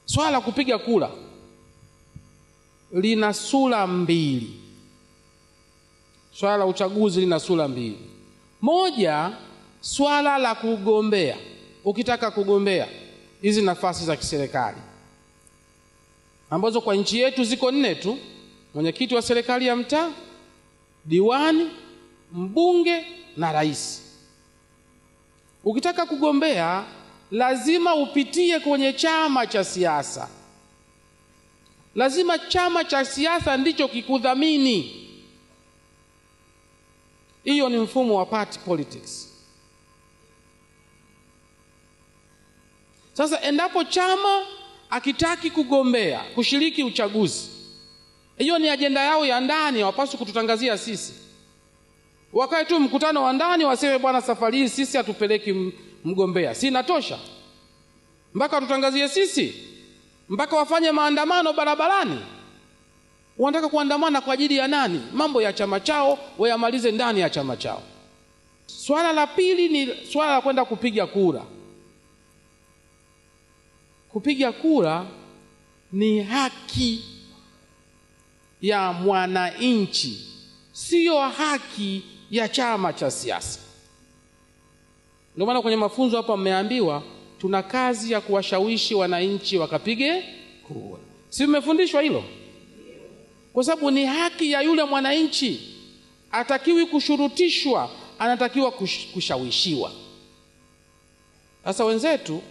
Swala la kupiga kura lina sura mbili. Swala la uchaguzi lina sura mbili. Moja, swala la kugombea. Ukitaka kugombea hizi nafasi za kiserikali ambazo kwa nchi yetu ziko 4 tu: mwenyekiti wa serikali ya mtaa, diwani, mbunge na rais. Ukitaka kugombea lazima upitie kwenye chama cha siasa. Lazima chama cha siasa ndicho kikudhamini. Hiyo ni mfumo wa party politics. Sasa endapo chama akitaki kugombea, kushiriki uchaguzi, hiyo ni ajenda yao ya ndani, hawapaswi kututangazia sisi. Wakae tu mkutano wa ndani waseme bwana, safari hii sisi hatupeleki mgombea. Si inatosha? Mpaka tutangazie sisi? Mpaka wafanye maandamano barabarani? Wanataka kuandamana kwa ajili ya nani? Mambo ya chama chao wayamalize ndani ya chama chao. Swala la pili ni swala la kwenda kupiga kura. Kupiga kura ni haki ya mwananchi, sio haki ya chama cha siasa. Ndio maana kwenye mafunzo hapa mmeambiwa tuna kazi ya kuwashawishi wananchi wakapige kura. Si mmefundishwa hilo? Kwa sababu ni haki ya yule mwananchi, atakiwi kushurutishwa, anatakiwa kushawishiwa. Sasa wenzetu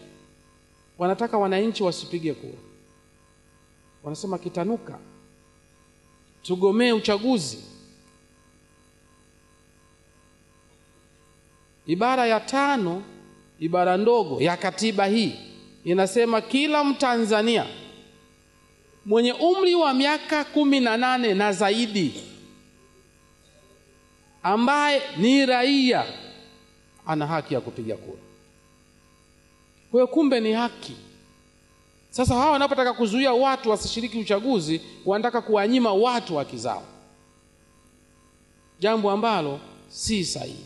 wanataka wananchi wasipige kura. Wanasema kitanuka, tugomee uchaguzi. Ibara ya 5, ibara ndogo ya katiba hii inasema kila Mtanzania mwenye umri wa miaka 18 na zaidi ambaye ni raia ana haki ya kupiga kura. Kwa hiyo kumbe ni haki. Sasa hawa wanapotaka kuzuia watu wasishiriki uchaguzi, wanataka kuwanyima watu haki zao, jambo ambalo si sahihi.